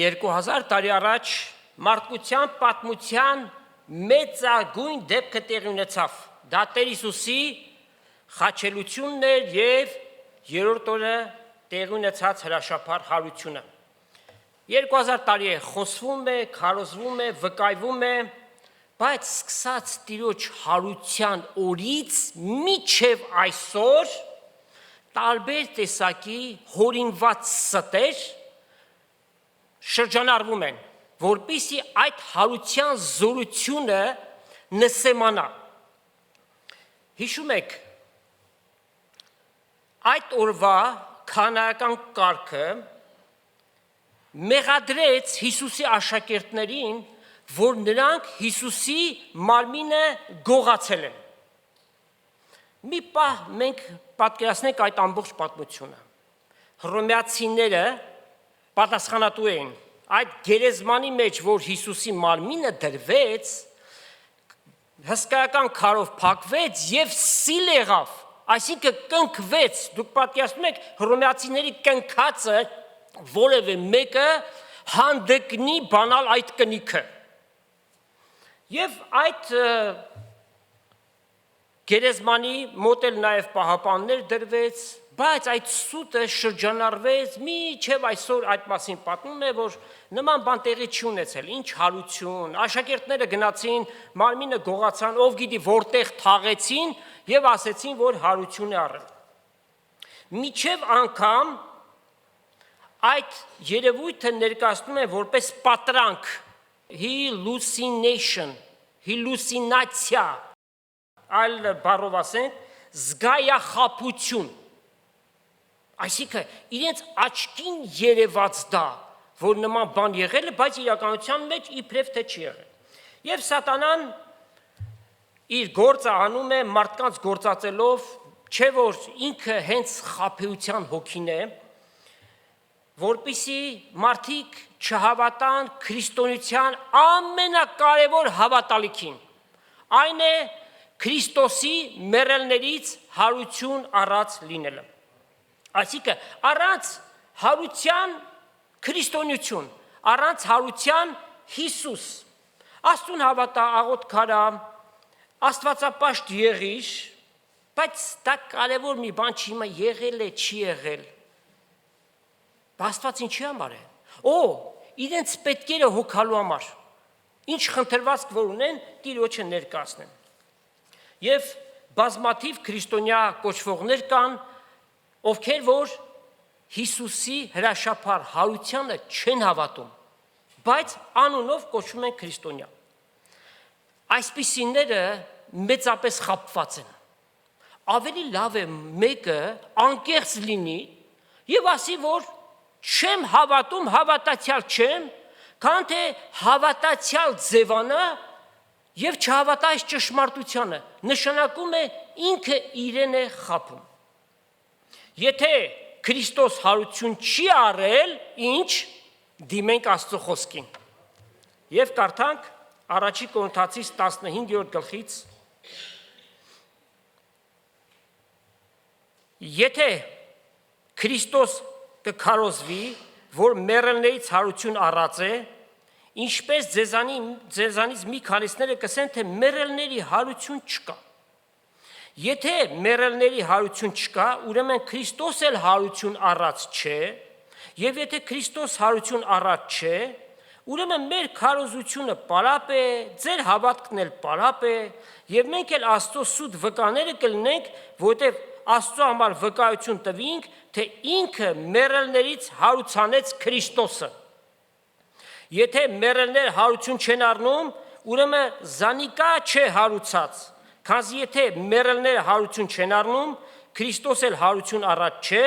2000 տարի առաջ մարդկության պատմության մեծագույն դեպքը տեղի ունեցավ։ Դա Տեր Հիսուսի խաչելությունն էր եւ երրորդ օրը տեղի ունեցած հրաշափառ հարությունը։ 2000 տարի է խոսվում է, քարոզվում է, վկայվում է, բայց սկսած Տիրոջ հարության օրից մինչև այսօր տարբեր տեսակի հորինված ստեր շրջանառվում են, որպեսզի այդ հարության զորությունը նսեմանա։ Հիշում եք, այդ օրվա քանայական կարգը մեղադրեց Հիսուսի աշակերտներին, որ նրանք Հիսուսի մարմինը գողացել են։ Մի պահ մենք պատկերացնենք այդ ամբողջ պատմությունը։ Հռոմեացիները պատասխանատու էին այդ գերեզմանի մեջ, որ Հիսուսի մարմինը դրվեց, հսկայական քարով փակվեց եւ սիլ եղավ, այսինքն կնքվեց։ Դուք պատկերացնում եք հռոմեացիների կնքածը որևէ մեկը հանդգնի բանալ այդ կնիքը։ Եվ այդ գերեզմանի մոտ էլ նաև պահապաններ դրվեց, բայց այդ սուտը շրջանառվեց մինչև այսօր այդ մասին պատմում է, որ նման բան տեղի չի ունեցել, ինչ հարություն, աշակերտները գնացին, մարմինը գողացան, ով գիտի որտեղ թաղեցին եւ ասեցին, որ հարություն է առել։ Մինչև անգամ այդ երևույթը ներկայացնում է որպես պատրանք, հիլուսինացիա, այլ բառով ասենք, զգայախաբություն, այսինքն իրենց աչքին երևաց դա, որ նման բան եղել է, բայց իրականության մեջ իբրև թե չի եղել։ Եվ սատանան իր գործը անում է մարդկանց գործածելով, չէ որ ինքը հենց խաբեության հոգին է, որպեսզի մարդիկ չհավատան քրիստոնեության ամենակարևոր հավատալիքին, այն է Քրիստոսի մեռելներից հարություն առած լինելը։ Այսինքն առանց հարության քրիստոնեություն, առանց հարության Հիսուս, Աստծուն հավատա, աղոտ քարա, Աստվածապաշտ եղիր, բայց դա կարևոր մի բան չի, հիմա եղել է, չի եղել։ Աստված ինչի համար է։ Իրենց պետքերը հոգալու համար։ Ինչ խնդրվածք որ ունեն, Տիրոջը ներկայացնեն։ Եվ բազմաթիվ քրիստոնյա կոչվողներ կան, ովքեր որ Հիսուսի հրաշափառ հարությանը չեն հավատում, բայց անունով կոչվում են քրիստոնյա։ Այսպիսիները մեծապես խաբված են։ Ավելի լավ է մեկը անկեղծ լինի եւ ասի, որ չեմ հավատում, հավատացյալ չեմ, քան թե հավատացյալ ձևանա եւ չհավատա այս ճշմարտությանը, նշանակում է ինքը իրեն է խաբում։ Եթե Քրիստոս հարություն չի առել, ինչ դիմենք Աստծո խոսքին։ Եվ կարդանք Առաջի Կորինթացիս 15-րդ գլխից. Եթե Քրիստոս կքարոզվի, որ մեռելներից հարություն առած է, ինչպես ձեզանից մի քանիսները կսեն, թե մեռելների հարություն չկա։ Եթե մեռելների հարություն չկա, ուրեմն Քրիստոս էլ հարություն առած չէ, եւ եթե Քրիստոս հարություն առած չէ, ուրեմն մեր քարոզությունը պարապ է, ձեր հավատքն էլ պարապ է, եւ մենք էլ Աստծո սուտ վկաները կլինենք, որտեղ Աստծո համար վկայություն տվինք, թե ինքը մեռելներից հարուցանեց Քրիստոսը։ Եթե մեռելներ հարություն չեն առնում, ուրեմն զանիկա չէ հարուցած, քանզի եթե մեռելները հարություն չեն առնում, Քրիստոս էլ հարություն առած չէ,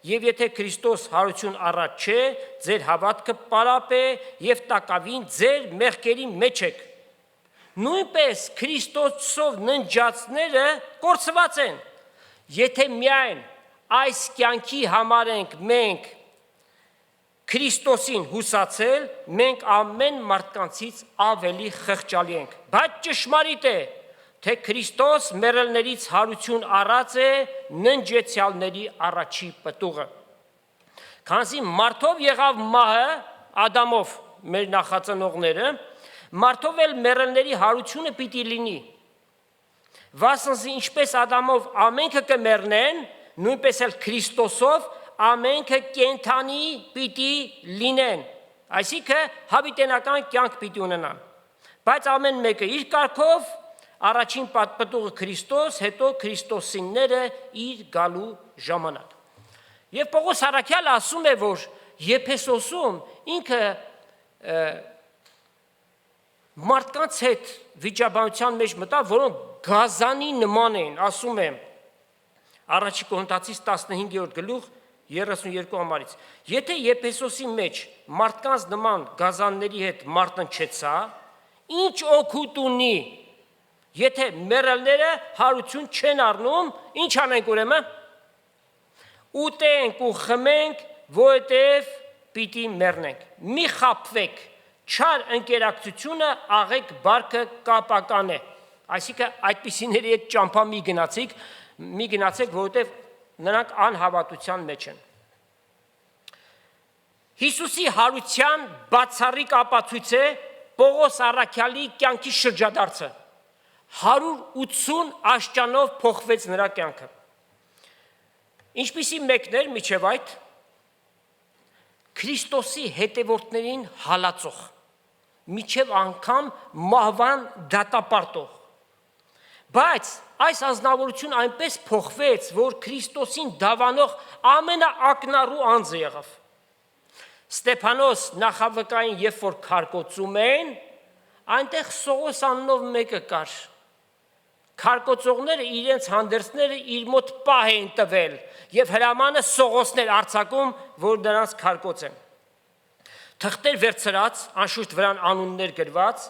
եւ եթե Քրիստոս հարություն առած չէ, ձեր հավատքը պարապ է եւ տակավին ձեր մեղքերի մեջ եք։ Նույնպես Քրիստոսով ննջածները կորցված են։ Եթե միայն այս կյանքի համար ենք մենք Քրիստոսին հուսացել, մենք ամեն մարդկանցից ավելի խղճալի ենք։ Բայց ճշմարիտ է, թե Քրիստոս մեռելներից հարություն առած է ննջեցյալների առաջի պտուղը։ Քանզի մարդով եղավ մահը, Ադամով մեր նախածնողները, մարդով էլ մեռելների հարությունը պիտի լինի։ Վասնզի ինչպես Ադամով ամենքը կմեռնեն, նույնպես էլ Քրիստոսով ամենքը կենդանի պիտի լինեն, այսինքն հավիտենական կյանք պիտի ունենան։ Բայց ամեն մեկը իր կարգով, առաջին պատպտուղը Քրիստոս, հետո Քրիստոսինները իր գալու ժամանակ։ Եվ Պողոս առաքյալը ասում է, որ Եփեսոսում ինքը մարդկանց հետ վիճաբանության մեջ մտավ, որոնք գազանի նման են, ասում է առաջի Կորինթացիս 15-րդ գլուխ 32 համարից։ Եթե Եփեսոսի մեջ մարդկանց նման գազանների հետ մարտնչեցա, ինչ օգուտ ունի, եթե մեռելները հարություն չեն առնում, ինչ անենք ուրեմն։ Ուտենք ու խմենք, որովհետև պիտի մեռնենք։ Մի խաբվեք, չար ընկերակցությունը աղեք բարգը կապական է։ Այսինքն այդպիսիների հետ ճամփա մի գնացեք, որովհետև նրանք անհավատության մեջ են։ Հիսուսի հարության բացառիկ ապացույց է Պողոս առաքյալի կյանքի շրջադարձը։ 180 աշճանով փոխվեց նրա կյանքը։ Ինչպիսի մեկներ միջև այդ Քրիստոսի հետևորդներին հալածող, միջև անգամ մահվան դատապարտող։ Բայց այս անձնավորությունը այնպես փոխվեց, որ Քրիստոսին դավանող ամենաակնառու անձը եղավ։ Ստեփանոս նախավկային, երբ որ քարկոծում են, այնտեղ Սողոս անունով մեկը կար։ Քարկոծողները իրենց հանդերձները իր մոտ պահ են տվել եւ հրամանը Սողոսներ արձակում, որ նրանց քարկոծեն։ Թղթեր վերցրած, անշուշտ վրան անուններ գրված,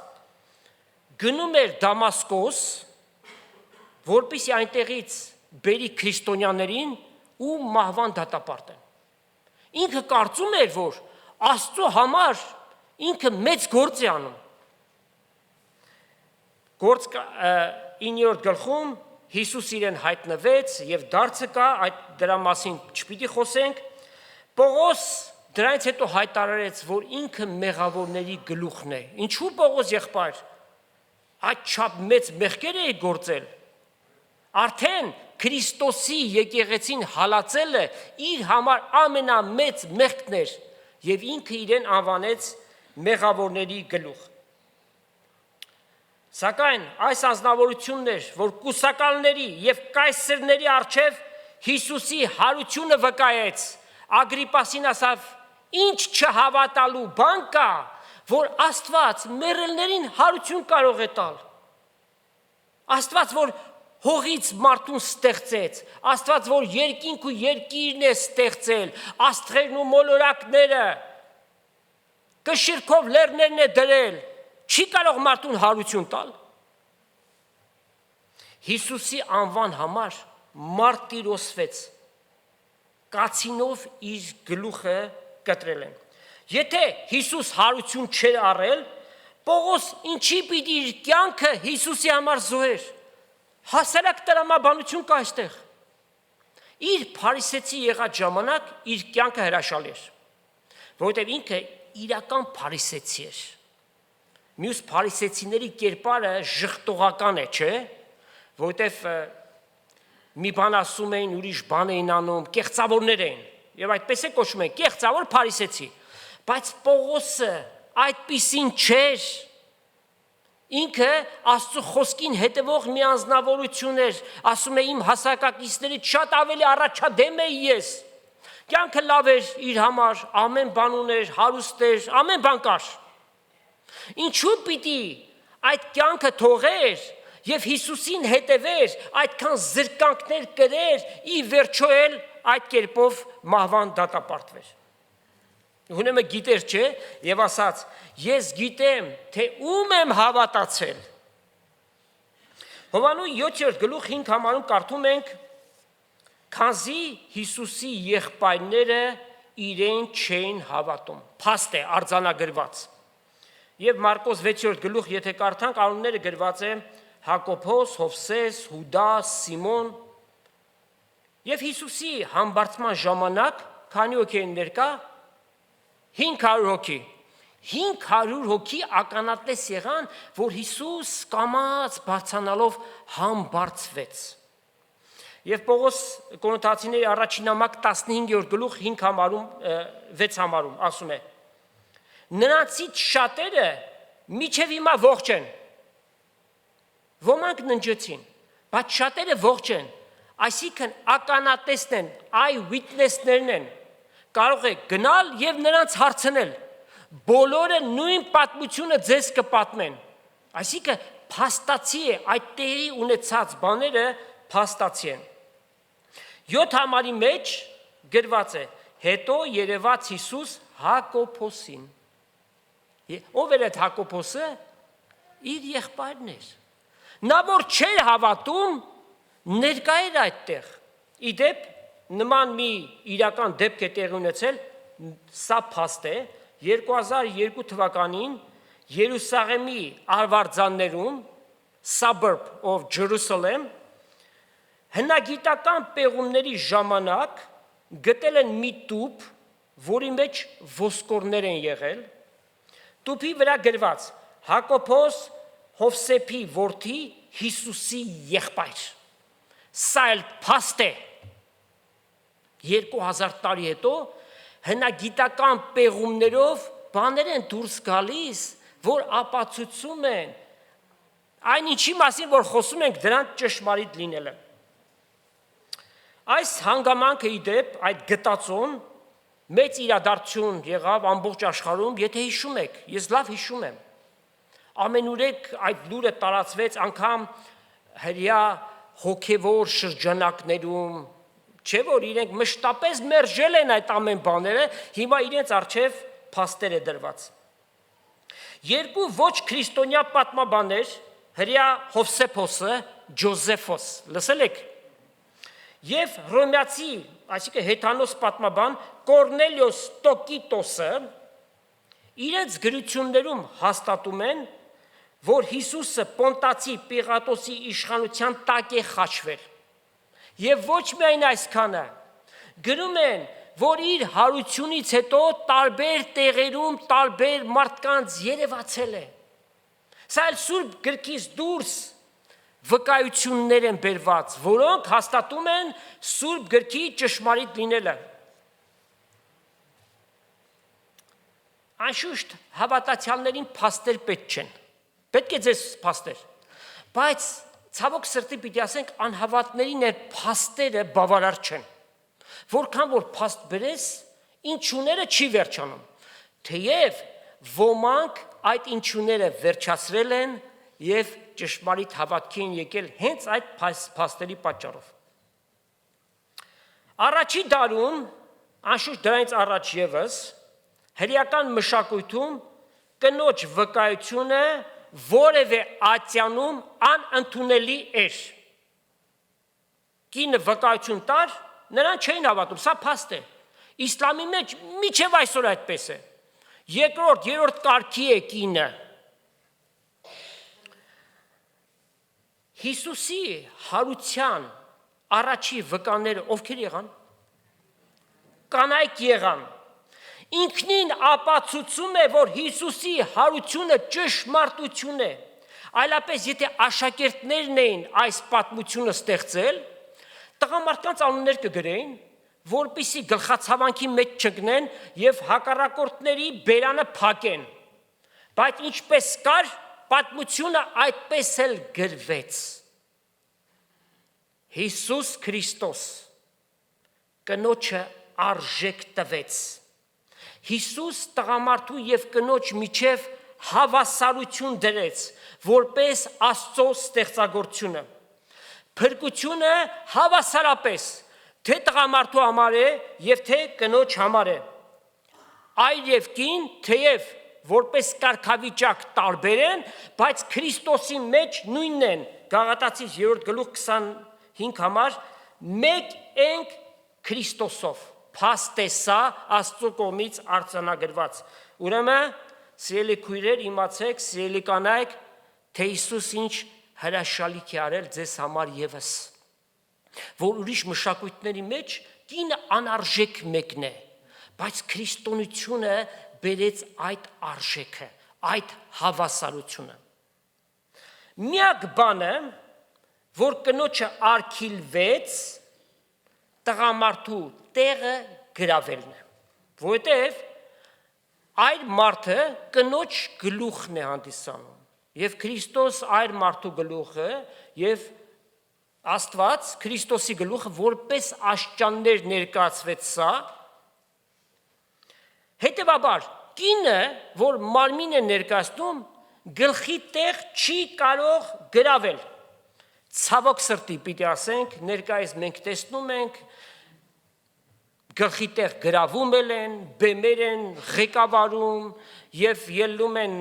գնում էր Դամասկոս, որպեսզի այնտեղից բերի քրիստոնյաներին ու մահվան դատապարտեն։ Ինքը կարծում էր, որ Աստծո համար ինքը մեծ գործ է անում։ Գործ 9-րդ գլխում Հիսուս իրեն հայտնվեց եւ դարձը կա, դրա մասին չպիտի խոսենք։ Պողոս դրանից հետո հայտարարեց, որ ինքը մեղավորների գլուխն է։ Ինչու Պողոս եղբայր այդչափ մեծ մեղքեր է գործել։ Արդեն Քրիստոսի եկեղեցին հալածելը իր համար ամենամեծ մեղքն էր եւ ինքը իրեն անվանեց մեղավորների գլուխ։ Սակայն այս անձնավորությունն էր, որ կուսակալների եւ կայսերների առջև Հիսուսի հարությունը վկայեց։ Ագրիպասին ասավ. «Ինչ չհավատալու բան կա, որ Աստված մեռելներին հարություն կարող է տալ։ Աստված, որ հողից մարդուն ստեղծեց, Աստված, որ երկինք ու երկիրն է ստեղծել, աստղերն ու մոլորակները, կշիռքով լեռներն է դրել, չի կարող մարդուն հարություն տալ»։ Հիսուսի անվան համար մարտիրոսվեց, կացինով իր գլուխը կտրել են։ Եթե Հիսուս հարություն չէր առել, Պողոս ինչի պիտի իր կյանքը Հիսուսի համար զոհեր։ Հասարակ տրամաբանություն կա այստեղ։ Իր փարիսեցի եղած ժամանակ իր կյանքը հրաշալի էր, որովհետև ինքը իրական փարիսեցի էր։ Մյուս փարիսեցիների կերպարը ժխտողական է, չէ՞, որովհետև մի բան ասում էին, ուրիշ բան էին անում, կեղծավորներ էին, եւ այդպես է կոչում են կեղծավոր փարիսեցի։ Բայց Պողոսը այդպիսին չէր։ Ինքը Աստծո խոսքին հետևող մի անձնավորություն էր, ասում է իմ հասակակիցներից շատ ավելի առաջադեմ էի ես։ Կյանքը լավ էր իր համար, ամեն բան ուներ, հարուստ էր, ամեն բան կար։ Ինչու պիտի այդ կյանքը թողեր եւ Հիսուսին հետևեր, այդքան զրկանքներ կրեր, ի վերջո էլ այդ կերպով մահվան դատապարտվեր։ Ուրեմն գիտեր, չէ, եւ ասաց. «Ես գիտեմ, թե ում եմ հավատացել»։ Հովանու 7-րդ գլուխ 5 համարում կարդում ենք. «Քանզի Հիսուսի եղբայրները իրեն չէին հավատում»։ Փաստ է արձանագրված։ Եվ Մարկոս 6-րդ գլուխ, եթե կարդանք, անունները գրված է Հակոբոս, Հովսես, Հուդա, Սիմոն։ Եվ Հիսուսի համբարձման ժամանակ քանի հոգի են ներկա։ 500 հոգի, 500 հոգի ականատես եղան, որ Հիսուս կամաց բարձրանալով համբարձվեց։ Եվ Պողոս Կորինթացիների առաջին նամակ 15-րդ գլուխ 6 համարում ասում է. նրանցից շատերը միջև հիմա ողջ են, ոմանք ննջեցին, բայց շատերը ողջ են, այսինքն ականատեսն են, eyewitness-ներն են, կարող է գնալ եւ նրանց հարցնել, բոլորը նույն պատմությունը ձեզ կպատմեն, այսինքն փաստացի է, այդ տեղի ունեցած բաները փաստացի են։ 7 համարի մեջ գրված է. հետո երևաց Հիսուս Հակոբոսին։ Ով էր այդ Հակոբոսը? Իր եղբայրն էր։ Նա որ չէր հավատում, ներկա էր այդտեղ։ Իդեպ նման մի իրական դեպք է տեղի ունեցել, սա փաստ է, 2002 թվականին Երուսաղեմի արվարձաններում, suburb of Jerusalem, հնագիտական պեղումների ժամանակ գտել են մի տուփ, որի մեջ ոսկորներ են եղել, տուփի վրա գրված Հակոբոս Հովսեփի որդի Հիսուսի եղբայր։ Սա էլ փաստ է։ 2000 տարի հետո հնագիտական պեղումներով բաներ են դուրս գալիս, որ ապացուցում են այն ինչի մասին, որ խոսում ենք, դրանց ճշմարիտ լինելը։ Այս հանգամանքը իդեպ, այդ գտածոն մեծ իրադարձություն եղավ ամբողջ աշխարհում, եթե հիշում եք, ես լավ հիշում եմ։ Ամենուրեք այդ լուրը տարածվեց անգամ հրյա հոգևոր շրջանակներում, չէ որ իրենք մշտապես մերժել են այդ ամեն բաները, հիմա իրենց առջև փաստեր է դրված։ Երկու ոչ քրիստոնյա պատմաբաններ, հրյա Հովսեփոսը, Ջոզեֆոս, լսել եք, եւ հռոմեացի, այսինքն հեթանոս պատմաբան Կորնելիոս Տոկիտոսը իրենց գրություններում հաստատում են, որ Հիսուսը Պոնտացի Պիղատոսի իշխանության տակ է խաչվել։ Եվ ոչ միայն այսքանը, գրում են, որ իր հարությունից հետո տարբեր տեղերում տարբեր մարդկանց երևացել է։ Սա էլ Սուրբ գրքից դուրս վկայություններ են բերված, որոնք հաստատում են Սուրբ գրքի ճշմարիտ լինելը։ Անշուշտ հավատացյալներին փաստեր պետք չեն, պետք է ձեզ փաստեր, բայց ցավոք սրտի պիտի ասենք անհավատներին է փաստերը բավարար չեն, որքան որ փաստ բերես, ինչուները չի վերջանում, թեև ոմանք այդ ինչուները վերջացրել են եւ ճշմարիտ հավատքի են եկել հենց այդ փաստերի պատճառով։ Առաջի դարում, անշուշտ դրանից առաջ եւս, հրեական մշակույթում կնոջ վկայությունը որևէ ատյանում անընդունելի էր։ Կինը վկայություն տար, նրան չէին հավատում, սա փաստ է։ Իսլամի մեջ մինչև այսօր այդպես է։ Երկրորդ, երրորդ կարգի է կինը։ Հիսուսի հարության առաջի վկաները ովքեր եղան? Կանայք եղան։ Ինքնին ապացուցում է, որ Հիսուսի հարությունը ճշմարտություն է, այլապես եթե աշակերտներն էին այս պատմությունը ստեղծել, տղամարդկանց անուններ կգրեին, որպեսզի գլխացավանքի մեջ չընկնեն եւ հակառակորդների բերանը փակեն, բայց ինչպես կար, պատմությունը այդպես էլ գրվեց։ Հիսուս Քրիստոս կնոջը արժեք տվեց։ Հիսուս տղամարդու եւ կնոջ միջև հավասարություն դրեց, որպես Աստծո ստեղծագործությունը։ Փրկությունը հավասարապես թե տղամարդու համար է եւ թե կնոջ համար է։ Այր եւ կին, թեև որպես կարգավիճակ տարբեր են, բայց Քրիստոսի մեջ նույնն են։ Գաղատացիս 3 գլուխ 25 համար մեկ ենք Քրիստոսով։ Փաստ է սա Աստծո կողմից արձանագրված։ Ուրեմն, սիրելի քույրեր, իմացեք, սիրելի կանայք, թե Հիսուս ինչ հրաշալիք է արել ձեզ համար եւս։ Որ ուրիշ մշակույթների մեջ կինը անարժեք մեկն է, բայց քրիստոնեությունը բերեց այդ արժեքը, այդ հավասարությունը։ Միակ բանը, որ կնոջը արգիլվեց, տղամարդու տեղը գրավելն է, որովհետև այդ մարդը կնոջ գլուխն է հանդիսանում, եւ Քրիստոս այդ մարդու գլուխը եւ Աստված Քրիստոսի գլուխը որպես աշճաններ ներկայացվեց սա, հետևաբար կինը, որ մարմին է ներկայացնում, գլխի տեղ չի կարող գրավել։ Ցավոք սրտի պիտի ասենք, ներկայիս մենք տեսնում ենք գլխի տեղ գրավում են, բեմեր են ղեկավարում եւ ելնում են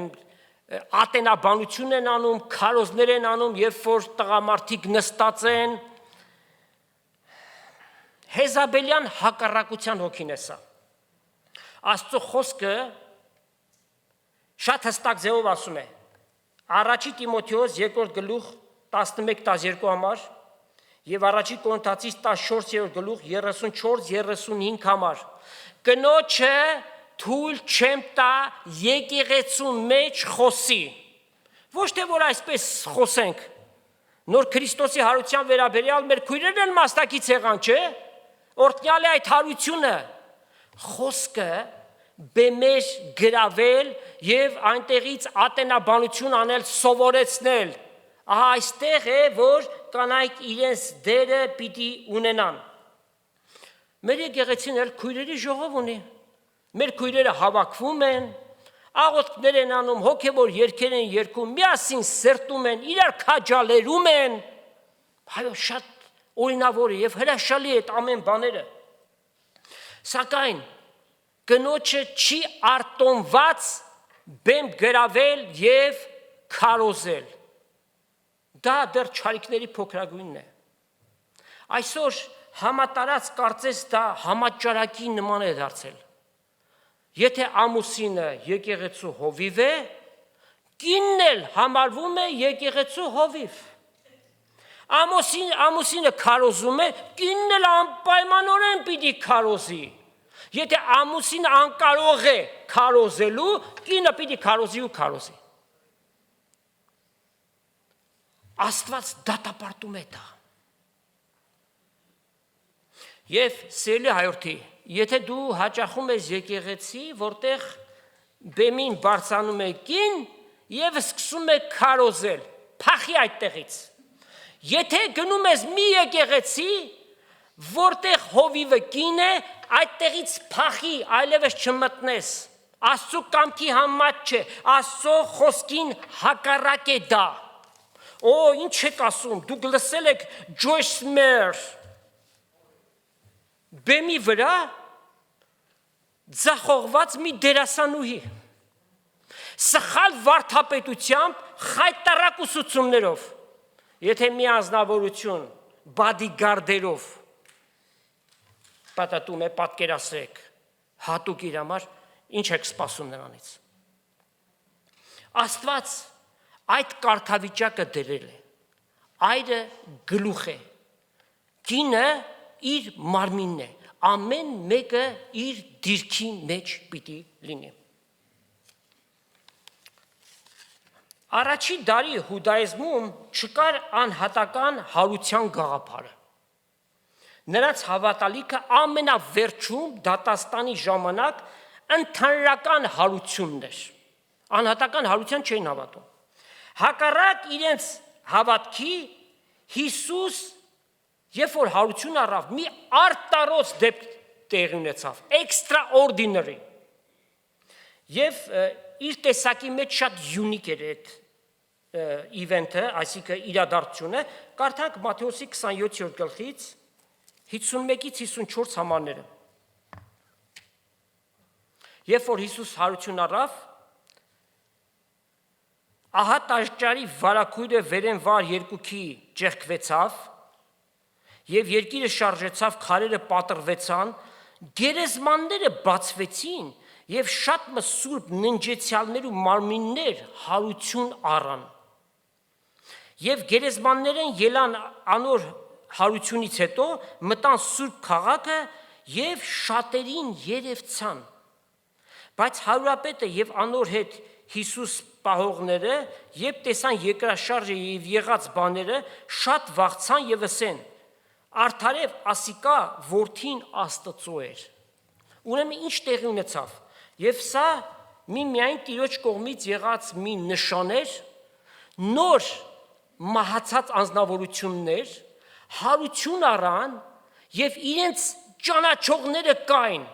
ատենաբանություն են անում, քարոզներ են անում, երբ որ տղամարդիկ նստած են, Հեզաբելյան հակառակության հոգին է սա։ Աստծո խոսքը շատ հստակ ձևով ասում է, առաջի Տիմոթեոս 2 գլուխ 11-12 համար եւ առաջի Կորինթացիս 14 գլուխ 34-35 համար, կնոջը թույլ չեմ տա եկեղեցու մեջ խոսի, ոչ թե որ այսպես խոսենք, նոր Քրիստոսի հարության վերաբերյալ մեր քույրերն են մասնակից եղան, չէ, օրհնյալ է այդ հարությունը, խոսքը բեմեր գրավել եւ այնտեղից ատենաբանություն անել, սովորեցնել, ահա այստեղ է, որ կանայք իրենց դերը պիտի ունենան, մեր եկեղեցին էլ քույրերի ժողով ունի, մեր քույրերը հավաքվում են, աղոթքներ են անում, հոգևոր երգեր են երգում, միասին սերտում են, իրար քաջալերում են, այո, շատ օրինավոր է եւ հրաշալի է այդ ամեն բաները։ Սակայն կնոջը չի արտոնված բեմ գրավել եւ քարոզել։ Դա դեռ չարիքների փոքրագույնն է։ Այսօր համատարած կարծես դա համաճարակի նման է դարձել։ Եթե ամուսինը եկեղեցու հովիվ է, կինն էլ համարվում է եկեղեցու հովիվ։ Ամուսինը քարոզում է, կինն էլ անպայմանորեն պիտի քարոզի։ Եթե ամուսինը անկարող է քարոզելու, կինը պիտի քարոզի ու քարոզի։ Աստված դատապարտում է դա։ Եվ սիրելի հայրդի, եթե դու հաճախում ես եկեղեցի, որտեղ բեմին բարձրանում է կին եւ սկսում է քարոզել, փախի այդտեղից։ Եթե գնում ես մի եկեղեցի, որտեղ հովիվը կին է, այդտեղից փախի, այլևս չմտնես։ Աստծո կամքի համաձայն չէ, Աստծո խոսքին հակառակ է դա։ Օ, ինչ եք ասում, դուք լսել եք Joyce Meyer բեմի վրա ձախողված մի դերասանուհի, սխալ վարդապետությամբ, խայտարակ ուսուցումներով, եթե մի անձնավորություն բադիգարդերով պատատում է, պատկերացրեք, հատուկ իր համար, ինչ եք սպասում նրանից։ Աստված այդ կարգավիճակը դրել է, այրը գլուխ է, կինը իր մարմինն է, ամեն մեկը իր դիրքի մեջ պիտի լինի։ Առաջի դարի հուդայիզմում չկար անհատական հարության գաղափարը։ Նրանց հավատալիքը ամենավերջում դատաստանի ժամանակ ընդհանրական հարությունն էր։ Անհատական հարության չէին հավատում։ Հակառակ իրենց հավատքի Հիսուս երբ որ հարություն առավ, մի արտարոց դեպք տեղի ունեցավ, extraordinary։ Եվ իր տեսակի մեջ շատ յունիկ էր այդ իվենթը, այսինքն իրադարձությունը, կարդանք Մատթեոսի 27-րդ գլխից 51-ից 54 համարները։ Երբ որ Հիսուս հարություն առավ, ահա տաճարի վարագույրը վերեն վար երկուքի ճեղքվեցավ, եւ երկիրը շարժեցավ, քարերը պատռվեցան, գերեզմանները բացվեցին եւ շատ սուրբ ննջեցյալներ ու մարմիններ հարություն առան։ Եվ գերեզմաններն ելան անոր հարությունից հետո մտան սուրբ քաղաքը եւ շատերին երևցան։ Բայց հարուրապետը եւ անոր հետ Հիսուս պահողները, երբ տեսան երկրաշարժը եւ եղած բաները, շատ վախցան եւ ասեն. «Արդարև ասիկա որդին Աստծո էր»։ Ուրեմն ինչ տեղի ունեցավ։ Եվ սա միայն Տիրոջ կողմից եղած մի նշան էր, նոր մահացած անձնավորություններ հարություն առան եւ իրենց ճանաչողները կային,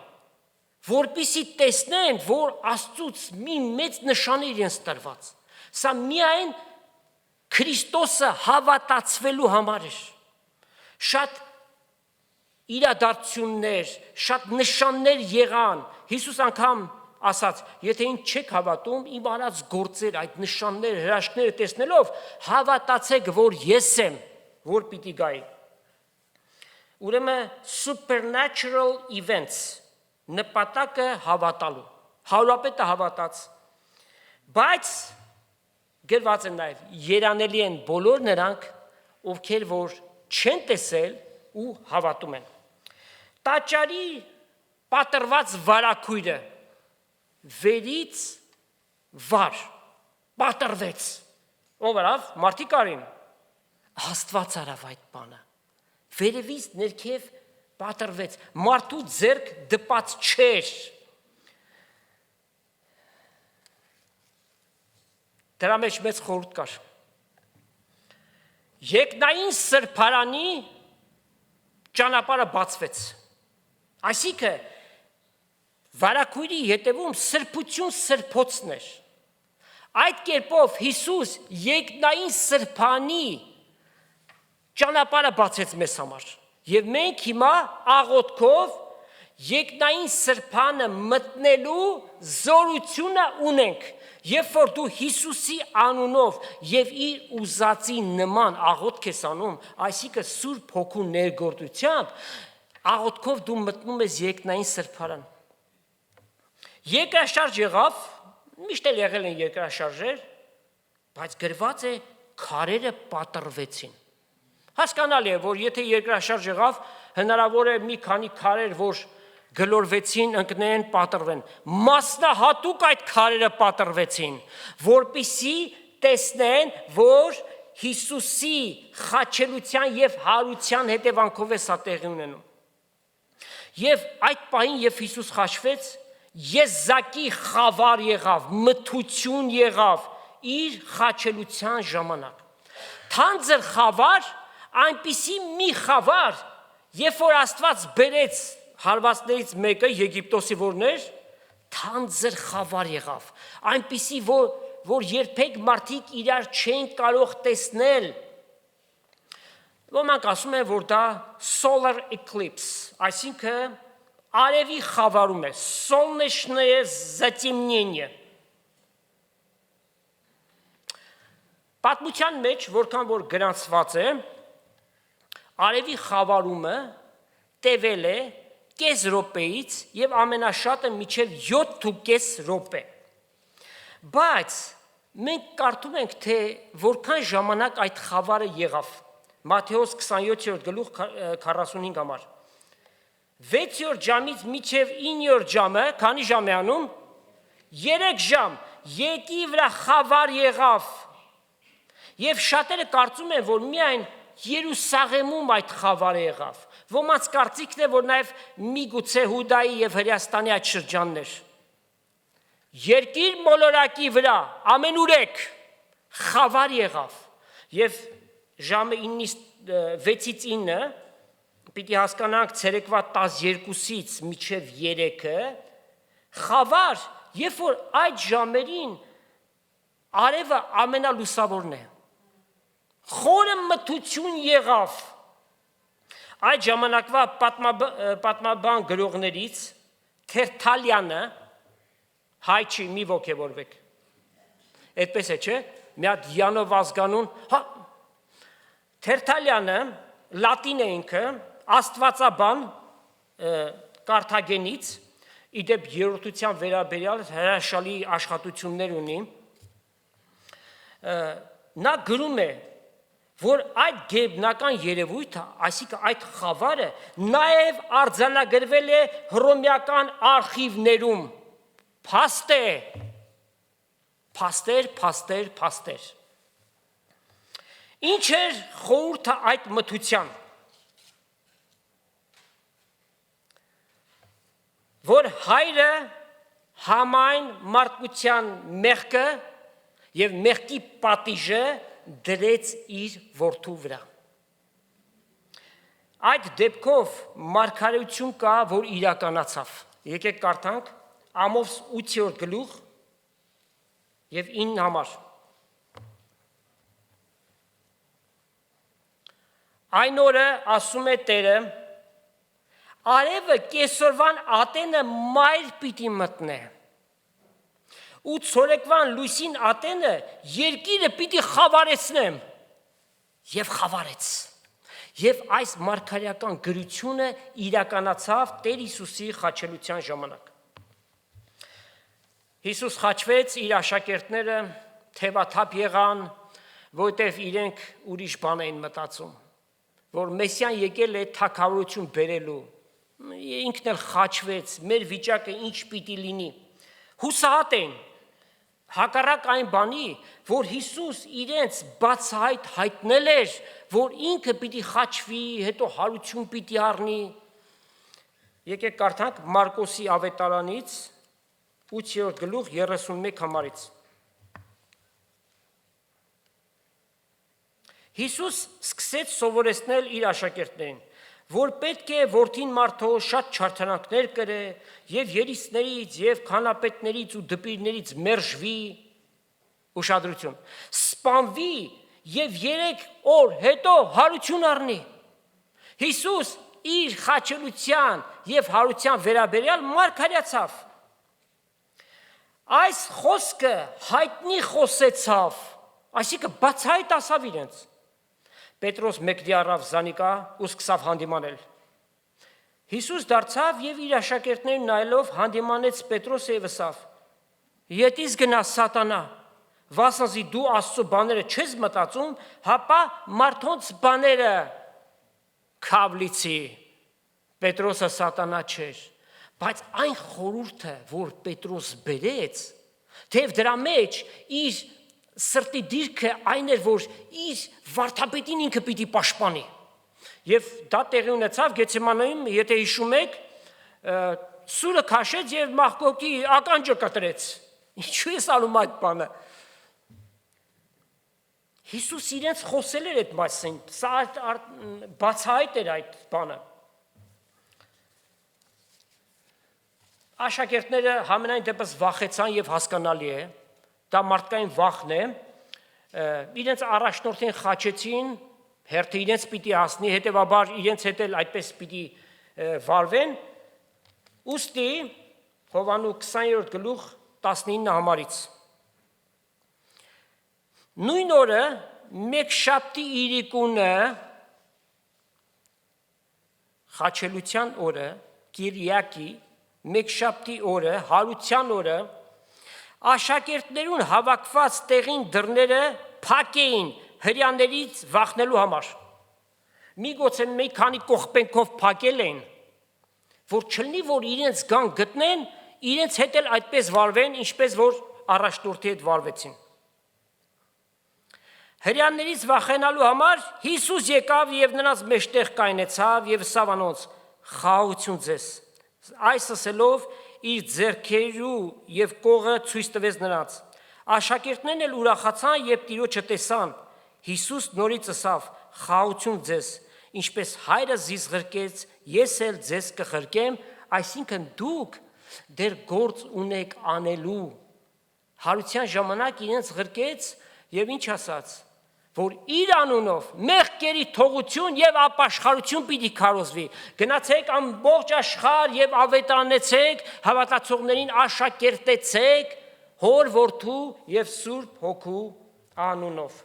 որպիսի տեսնեն, որ Աստծուց մի մեծ նշան է իրենց տրված։ Սա միայն Քրիստոսը հավատացվելու համար էր։ Շատ իրադարձություններ, շատ նշաններ եղան։ Հիսուս անգամ ասաց, եթե ինձ չեք հավատում, իմ արած գործեր, այդ նշանները, հրաշքները տեսնելով, հավատացեք, որ ես եմ, որ պիտի գայի։ Ուրեմն supernatural events, նպատակը հավատալու։ Հարուրապետը հավատաց, բայց գրված է նաև երանելի են բոլոր նրանք, ովքեր որ չեն տեսել ու հավատում են։ Տաճարի պատրված վարակույրը վերից վար պատրվեց։ Ով արավ, մարդիկ արին։ Աստված արավ այդ բանը։ Վերևից ներքև պատրվեց, մարդու ձեռք դպած չէր։ Դրա մեջ մեծ խորհուրդ կար։ Երկնային սրբարանի ճանապարհը բացվեց։ Այսինքն վարակույրի հետևում սրբություն սրբոցն էր։ Այդ կերպով Հիսուս երկնային սրբանի ճանապարհը բացեց մեզ համար։ Եվ մենք հիմա աղոթքով երկնային սրբանը մտնելու զորությունը ունենք, երբ որ դու Հիսուսի անունով եւ իր ուզածի նման աղոթք ես անում, այսինքն Սուրբ Հոգու ներգործությամբ, աղոթքով դու մտնում ես երկնային սրբարան։ Երկրաշարժ եղավ, միշտ էլ եղել են երկրաշարժեր, բայց գրված է քարերը պատրվեցին։ Հասկանալի է, որ եթե երկրաշարժ եղավ, հնարավոր է մի քանի քարեր, որ գլորվեցին, ընկնեն, պատրվեն։ Մասնահատուկ այդ քարերը պատրվեցին, որպիսի տեսնեն, որ Հիսուսի խաչելության եւ հարության հետևանքով է սա տեղի ունենում։ Եվ այդ պահին, երբ Հիսուս խաչվեց, եզակի խավար եղավ, մթություն եղավ իր խաչելության ժամանակ։ Թանձր խավար, այնպիսի մի խավար, երբ որ Աստված բերեց հարվածներից մեկը Եգիպտոսի որն էր, թանձր խավար եղավ, այնպիսի որ երբեք մարդիկ իրար չեն կարող տեսնել։ Ոմանք ասում են, որ դա solar eclipse, այսինքն արևի խավարում է, солнечное затемнение։ Պատմության մեջ, որքան որ գրանցված է, արևի խավարումը տևել է կես րոպեից եւ ամենաշատը մինչեւ 7.5 րոպե։ Բայց մենք կարդում ենք, թե որքան ժամանակ այդ խավարը եղավ։ Մատթեոս 27-րդ գլուխ 45 համար։ 6-րդ ժամից մինչև 9-րդ ժամը, քանի ժամ է անում, 3 ժամ, եկի վրա խավար եղավ։ Եվ շատերը կարծում են, որ միայն Երուսաղեմում այդ խավարը եղավ։ Ոմանց կարծիքն է, որ նաև միգուցե Հուդայի եւ Հրեաստանի այդ շրջաններ։ Երկիր մոլորակի վրա ամենուրեք խավար եղավ։ Եվ ժամը 6-ից 9 պիտի հասկանանք ցերեկվա 12-ից մինչև 3-ը խավար, երբ որ այդ ժամերին արևը ամենալուսավորն է։ Խորը մթություն եղավ։ Այդ ժամանակվա պատմաբան գրողներից Թերթալյանը, հայ չի, մի ոգևորվեք։ Այդպես է, չէ՞, մի հատ Յանով ազգանուն, Թերթալյանը լատին է ինքը, աստվածաբան Կարթագենից, իդեպ երրորդության վերաբերյալ հրաշալի աշխատություններ ունի, նա գրում է, որ այդ գերբնական երևույթը, այսինքն այդ խավարը նաև արձանագրվել է հռոմեական արխիվներում, Փաստեր։ Ինչ էր խորհուրդը այդ մթության, որ հայրը համայն մարդկության մեղքը եւ մեղքի պատիժը դրեց իր որդու վրա։ Այդ դեպքով մարգարեություն կա, որ իրականացավ։ Եկեք կարդանք Ամոս 8-րդ գլուխ եւ 9 համար։ Այն օրը ասում է Տերը, արևը կեսօրվան ատենը մայր պիտի մտնե, ու ցորեկվան լույսին ատենը երկիրը պիտի խավարեցնեմ, եւ խավարեց։ Եվ այս մարգարեական գրությունը իրականացավ Տեր Հիսուսի խաչելության ժամանակ։ Հիսուս խաչվեց, իր աշակերտները թևաթափ եղան, որտեղ իրենք ուրիշ բան էին մտածում, որ Մեսիան եկել է թագավորություն բերելու, ինքն էլ խաչվեց, մեր վիճակը ինչ պիտի լինի։ Հուսահատ են, հակառակ այն բանի, որ Հիսուս իրենց բացահայտ հայտնել էր, որ ինքը պիտի խաչվի, հետո հարություն պիտի առնի։ Եկեք կարդանք Մարկոսի ավետարանից 8-րդ գլուխ 31 համարից։ Հիսուս սկսեց սովորեցնել իր աշակերտներին, որ պետք է որդին մարդու շատ չարթարանքներ կրե եւ երիցներից եւ քանապետներից ու դպիրներից մերժվի, ուշադրություն, սպանվի եւ 3 օր հետո հարություն առնի։ Հիսուս իր խաչելության եւ հարության վերաբերյալ մարգարեացավ։ Այս խոսքը հայտնի խոսեցավ, այսինքն բացահայտ ասավ իրենց։ Պետրոս մեկդի առավ զանիկա ու սկսավ հանդիմանել։ Հիսուս դարձավ եւ իր աշակերտներին նայելով հանդիմանեց Պետրոսը եւ ասավ. Ետից գնա սատանա, վասնզի դու Աստծո բաները չես մտածում, հապա մարդոնց բաները քավլիցի։ Պետրոսը սատանա չէր, բայց այն խորհուրդը, որ Պետրոս բերեց, թեև դրա մեջ իր սրտի դիրքը այն էր, որ իր վարդապետին ինքը պիտի պաշտպանի։ Եվ դա տեղի ունեցավ Գեթսեմանեում, եթե հիշում եք, սուրը քաշեց եւ մահկոկի ականջը կտրեց։ Ինչու է անում այդ բանը։ Հիսուս իրենց խոսել էր այդ մասին, սա բացահայտ էր այդ բանը։ Աշակերտները համենայն դեպս վախեցան եւ հասկանալի է, դա մարդկային վախն է, իրենց առաջնորդին խաչեցին, հերթը իրենց պիտի հասնի, հետևաբար իրենց հետ էլ այդպես պիտի վարվեն, ուստի Հովանու 20-րդ գլուխ 19 համարից։ Նույն օրը Մեկշաբթի իրիկունը, խաչելության օրը, Կիրիակի, Մեկշաբթի օրը, հարության օրը, աշակերտներուն հավաքված տեղին դռները փակ էին հրյաներից վախնելու համար։ Միգուցե մի քանի կողպենքով փակել են, որ չլինի, որ իրենց գան գտնեն, իրենց հետ էլ այդպես վարվեն, ինչպես որ առաջնորդի հետ վարվեցին։ Հրյաներից վախենալու համար Հիսուս եկավ եւ նրանց մեջտեղ կայնեցավ եւ ասավ անոնց. «Խաղաղություն ձեզ»։ Այս ասելով իր ձեռքերու եւ կողը ցույց տվեց նրանց։ Աշակերտներն էլ ուրախացան եւ Տիրոջը տեսան։ Հիսուս նորից ասավ. «Խաղաղություն ձեզ, ինչպես հայրը զիս ղրկեց, ես էլ ձեզ կղրկեմ», այսինքն դուք դեր գործ ունեք անելու։ Հարության ժամանակ իրենց ղրկեց եւ ինչ ասաց, որ իր անունով մեղքերի թողություն եւ ապաշխարություն պիտի քարոզվի։ Գնացեք ամբողջ աշխարհ եւ ավետարանեցեք, հավատացողներին աշակերտեցեք Հոր, Որդու եւ Սուրբ Հոգու անունով։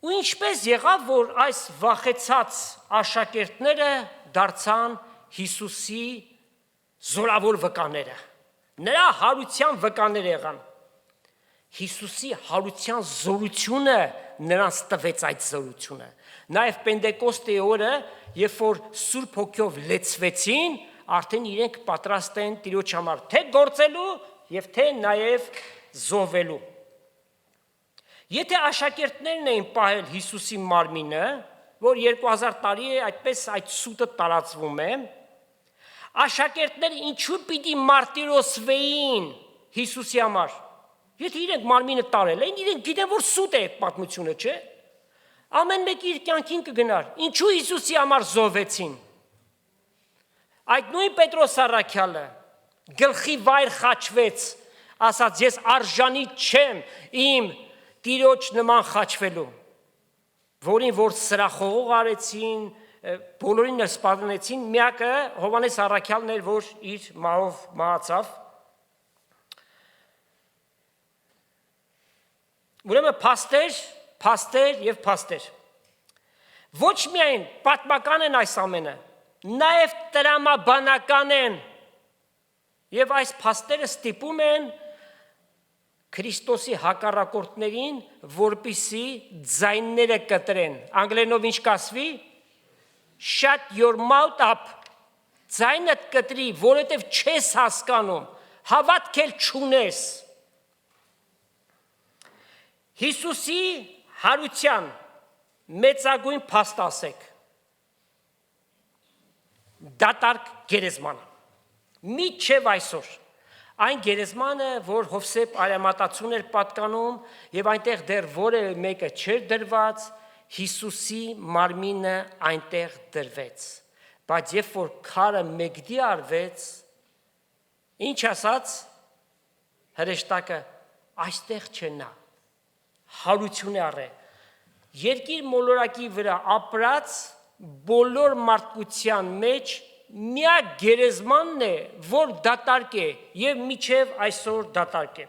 Ու ինչպես եղավ, որ այս վախեցած աշակերտները դարձան Հիսուսի զորավոր վկաները։ Նրա հարության վկաներ եղան։ Հիսուսի հարության զորությունը նրանց տվեց այդ զորությունը։ Նաև Պենտեկոստի օրը, երբ որ Սուրբ Հոգով լեցվեցին, արդեն իրենք պատրաստ են Տիրոջ համար թե գործելու եւ թե նաեւ զոհվելու։ Եթե աշակերտներն էին պահել Հիսուսի մարմինը, որ 2000 տարի է այդպես այդ սուտը տարածվում է, աշակերտները ինչու պիտի մարտիրոսվեին Հիսուսի համար։ Եթե իրենք մարմինը տարել էին, իրենք գիտեն, որ սուտ է այդ պատմությունը, չէ՞։ Ամեն մեկը իր կյանքին կգնար։ Ինչու Հիսուսի համար զոհվեցին։ Այդ նույն Պետրոս առաքյալը գլխի վայր խաչվեց, ասաց ես արժանի չեմ իմ Տիրոջ նման խաչվելու, որին որ սրախողող արեցին, բոլորին սպառնեցին, միակը Հովհաննես առաքյալն էր, որ իր մահով մահացավ։ Ուրեմն փաստեր եւ փաստեր։ Ոչ միայն պատմական են այս ամենը, նաեւ տրամաբանական են։ Եվ այս փաստերը ստիպում են Քրիստոսի հակառակորդներին, որպիսի ձայները կտրեն։ Անգլերենով ինչ կասվի։ Shut your mouth up։ Ձայնդ կտրի, որովհետև չես հասկանում, հավատք էլ չունես։ Հիսուսի հարության մեծագույն փաստ ասեք։ Դատարկ գերեզմանը։ Մինչև այսօր այն գերեզմանը, որ Հովսեփ արամատացուն էր պատկանում եւ այնտեղ դեռ որևէ մեկը չէր դրված, Հիսուսի մարմինը այնտեղ դրվեց։ Բայց երբ որ քարը մեկդի արվեց, ինչ ասաց հրեշտակը, այստեղ չէ նա։ Հարություն է առե։ Երկիր մոլորակի վրա ապրած բոլոր մարդկության մեջ միակ գերեզմանն է, որ դատարկ է եւ միջև այսօր դատարկ է։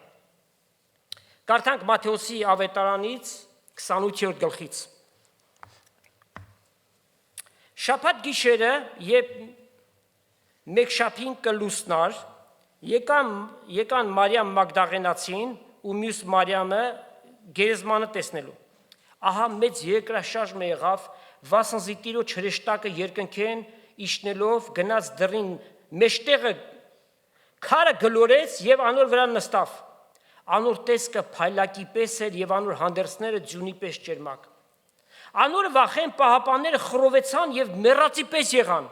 Կարդանք Մատթեոսի ավետարանից 28-րդ գլխից։ Շաբաթ գիշերը, երբ մեկշաբթին կլուսնար, եկան Մարիամ Մագդաղենացին ու մյուս Մարիամը գերեզմանը տեսնելու։ Ահա մեծ երկրաշարժ եղավ, վասնզի Տիրոջ հրեշտակը երկնքեն իջնելով գնաց դռին մեջտեղը քարը գլորեց եւ անոր վրա նստավ։ Անոր տեսքը փայլակի պես էր եւ անոր հանդերձները ձյունի պես ճերմակ։ Անոր վախեն պահապանները խռովեցան եւ մեռածի պես եղան։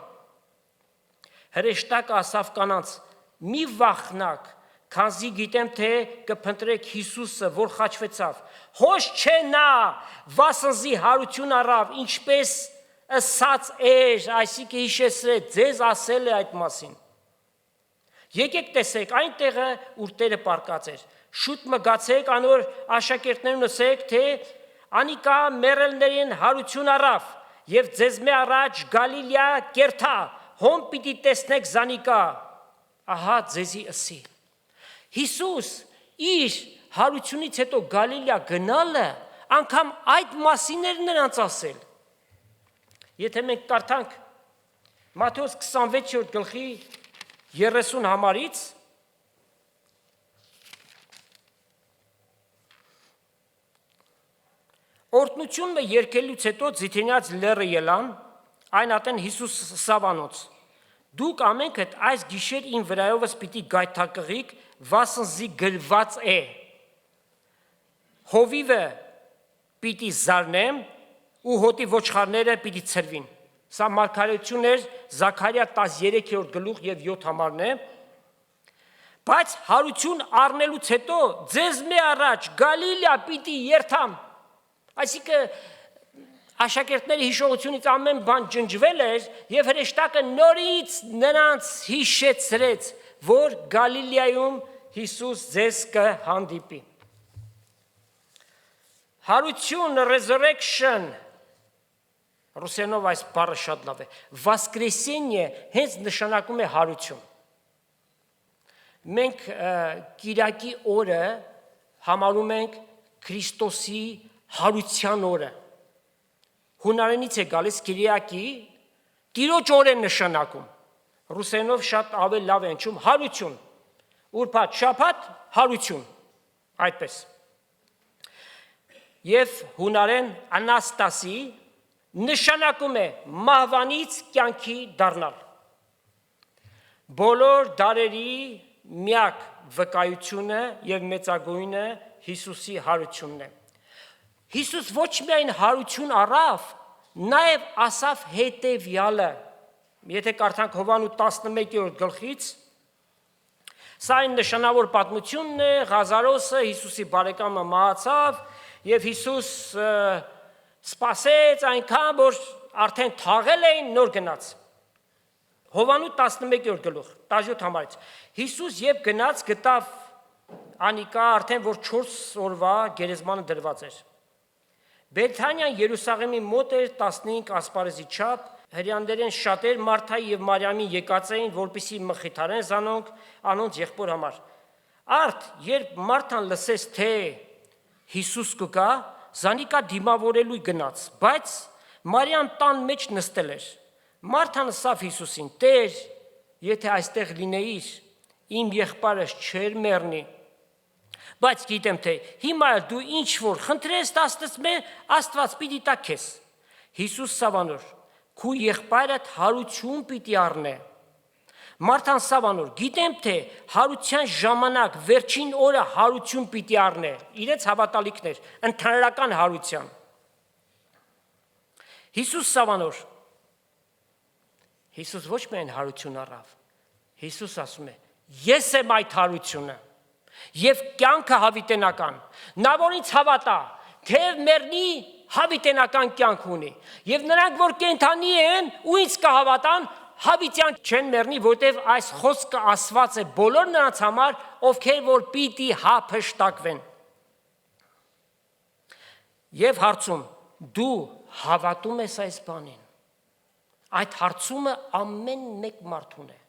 Հրեշտակը ասավ կանանց. մի վախնակ, քանզի գիտեմ թե կփնտրեք Հիսուսը, որ խաչվեցավ։ Հոչ չէ նա, վասնզի հարություն առավ, ինչպես ասած էր, այսինքն հիշեցրեց, ձեզ ասել է այդ մասին։ Եկեք տեսեք այն տեղը, ուր Տերը պառկած էր։ Շուտ մգացեք անոր աշակերտներուն ասեք, թե անիկա մեռելներին հարություն առավ եւ ձեզ մե առաջ Գալիլեա կերթա, հոմ պիտի տեսնեք զանիկա։ Ահա ձեզի ասի։ Հիսուս իր հարությունից հետո Գալիլեա գնալը անգամ այդ մասին էր նրանց ասել։ Եթե մենք կարդանք Մատթեոս 26-րդ գլխի 30 համարից, օրտնությունը երկելուց հետո Ձիթենյաց լեռը ելան, այն ատեն Հիսուս սավանոց։ Դուք ամենքդ այս գիշեր իմ վրայովս պիտի գայթակղիք, վասնզի գրված է։ Հովիվը պիտի զարնեմ ու հոտի ոչխարները պիտի ցրվին։ Սա մարգարեություն էր Զաքարիա 13-րդ գլուխ եւ 7 համարն է։ Բայց հարություն առնելուց հետո ձեզ մե առաջ Գալիլեա պիտի երթամ։ Այսինքն աշակերտների հիշողությունից ամեն բան ջնջվել էր եւ հրեշտակը նորից նրանց հիշեցրեց, որ Գալիլեայում Հիսուս ձեզ կհանդիպի։ Հարություն, resurrection, ռուսերենով այս բառը շատ լավ է։ Воскресение հենց նշանակում է հարություն։ Մենք Կիրակի օրը համարում ենք Քրիստոսի հարության օրը։ Հունարենից է գալիս Կիրիակի, Տիրոջ օր է նշանակում։ Ռուսերենով շատ ավելի լավ է հնչում հարություն։ Ուրբաթ, շաբաթ, հարություն։ Այդպես։ Եվ հունարեն անաստասի նշանակում է մահվանից կյանքի դառնալ։ բոլոր դարերի միակ վկայությունը եւ մեծագույնը Հիսուսի հարությունն է։ Հիսուս ոչ միայն հարություն առավ, նաեւ ասավ հետեւյալը։ Եթե կարդանք Հովանու 11-րդ գլխից, սա այն նշանավոր պատմությունն է, Ղազարոսը Հիսուսի բարեկամը մահացավ եւ Հիսուս սպասեց այնքան, որ արդեն թաղել էին, նոր գնաց։ Հովանու 11-րդ գլուխ 17 համարից Հիսուս երբ գնաց գտավ անիկա արդեն որ 4 օրվա գերեզմանը դրված էր։ Բեթանիան Երուսաղեմի մոտ էր 15 ասպարեզի չափ, հрьяաներեն շատեր Մարթայի եւ Մարիամի եկած էին, որպեսի մխիթարեն զանոնք անոնց եղբոր համար։ Արդ երբ Մարթան լսեց, թե Հիսուս կգա, զանիկա դիմավորելու գնաց, բայց Մարիամ տան մեջ նստել էր։ Մարթան ասավ Հիսուսին. «Տեր, եթե այստեղ լինեիր, իմ եղբայրս չէր մեռնի, բայց գիտեմ թե հիմա դու ինչ որ խնդրես Աստված պիտի տա քեզ»։ Հիսուս սավանոր. «Քու եղբայրդ հարություն պիտի առնե»։ Մարթան սավանոր. «Գիտեմ թե հարության ժամանակ վերջին օրը հարություն պիտի առնե»։ Իրենց հավատալիքներ, ընդհանրական հարության։ Հիսուս սավանոր. Հիսուս ոչ միայն հարություն առավ, Հիսուս ասում է. «Ես եմ այդ հարությունը եւ կյանքը հավիտենական։ Նա որ ինձ հավատա, թեև մեռնի, հավիտենական կյանք ունի։ Եվ նրանք, որ կենդանի են ու ինձ կհավատան, հավիտյան չեն մեռնի, որտեղ այս խոսքը ասված է բոլոր նրանց համար, ովքեր որ պիտի հափշտակվեն»։ Եվ հարցում. «Դու հավատում ես այս բանին»։ Այդ հարցումը ամեն մեկ մարդուն է։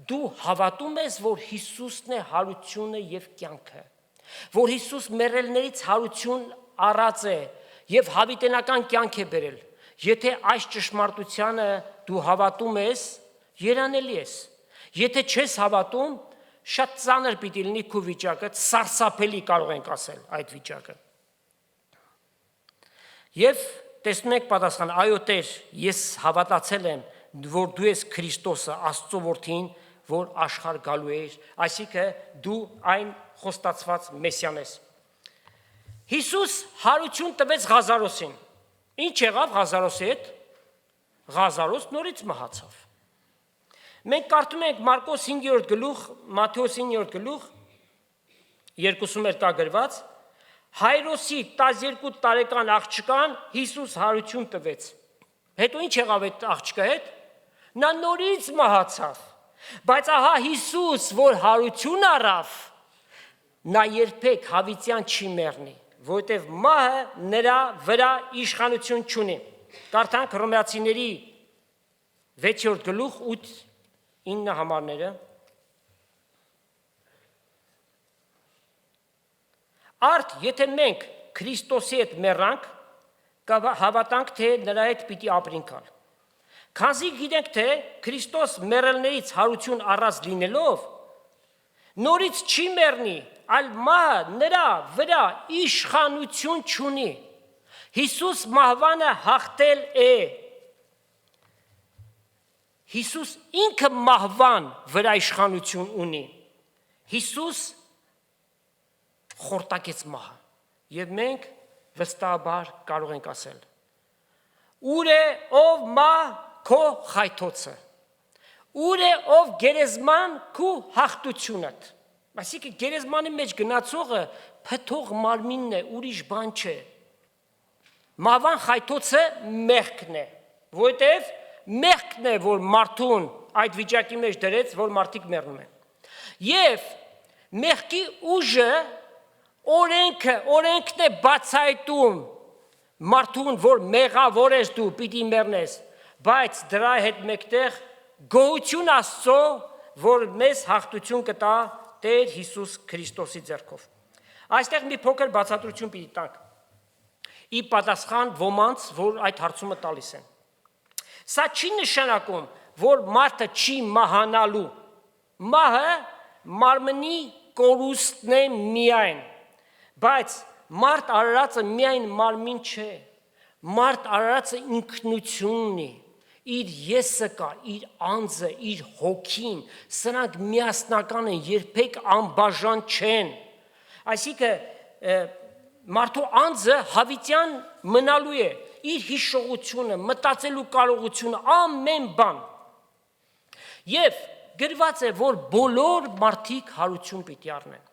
Դու հավատում ես, որ Հիսուսն է հարությունը եւ կյանքը, որ Հիսուս մեռելներից հարություն առած է եւ հավիտենական կյանք է բերել։ Եթե այս ճշմարտությանը դու հավատում ես, երանելի ես։ Եթե չես հավատում, շատ ծանր պիտի լինի քո վիճակը, սարսափելի կարող ենք ասել այդ վիճակը։ Եվ տեսնում եք պատասխան, այո Տեր, ես հավատացել եմ, որ դու ես Քրիստոսը, Աստծո որդին, որ աշխարհ գալու էր, այսինքն դու այն խոստացված Մեսիան ես։ Հիսուս հարություն տվեց Ղազարոսին։ Ինչ եղավ Ղազարոսի հետ։ Ղազարոս նորից մահացավ։ Մենք կարդում ենք Մարկոս 5-րդ գլուխ, Մատթեոս 9-րդ գլուխ 2-ում կա գրված. Հայրոսի 12 տարեկան աղջկան Հիսուս հարություն տվեց։ Հետո ինչ եղավ այդ աղջկա հետ։ Նա նորից մահացավ։ Բայց ահա Հիսուս, որ հարություն առավ, նա երբեք հավիտյան չի մեռնի, որովհետև մահը նրա վրա իշխանություն չունի։ Կարդանք Հռոմեացիների 6-րդ գլուխ 8-9 համարները։ Արդ եթե մենք Քրիստոսի հետ մեռանք, հավատանք թե նրա հետ պիտի ապրինքալ։ Քանզի գիտենք թե Քրիստոս մեռելներից հարություն առած լինելով, նորից չի մեռնի, այլ մահը նրա վրա իշխանություն չունի։ Հիսուս մահվանը հաղթել է։ Հիսուս ինքը մահվան վրա իշխանություն ունի։ Հիսուս խորտակեց մահը։ Եվ մենք վստահաբար կարող ենք ասել. Ուր է ով մահ քո խայթոցը։ Ուր է ով գերեզման քո հաղթությունդ։ Այսինքն գերեզմանի մեջ գնացողը փթող մարմինն է, ուրիշ բան չէ։ Մահվան խայթոցը մեղքն է, որովհետև մեղքն է, որ մարդուն այդ վիճակի մեջ դրեց, որ մարդիկ մեռնում են։ Եվ մեղքի ուժը օրենքն է բացայտում մարդուն, որ մեղավոր ես դու, պիտի մեռնես, բայց դրա հետ մեկտեղ գոհություն Աստծո, որ մեզ հաղթություն կտա Տեր Հիսուս Քրիստոսի ձեռքով։ Այստեղ մի փոքր բացատրություն պիտի տանք։ Ի պատասխան ոմանց, որ այդ հարցումը տալիս են։ Սա չի նշանակում, որ մարդը չի մահանալու։ Մահը մարմնի կորուստն է միայն, բայց մարդ արարածը միայն մարմին չէ, մարդ արարածը ինքնություն ունի, իր եսը կա, իր անձը, իր հոգին, սրանք միասնական են, երբեք անբաժան չեն։ Այսինքն մարդու անձը հավիտյան մնալու է, իր հիշողությունը, մտածելու կարողությունը, ամեն բան։ Եվ գրված է, որ բոլոր մարդիկ հարություն պիտի առնեն։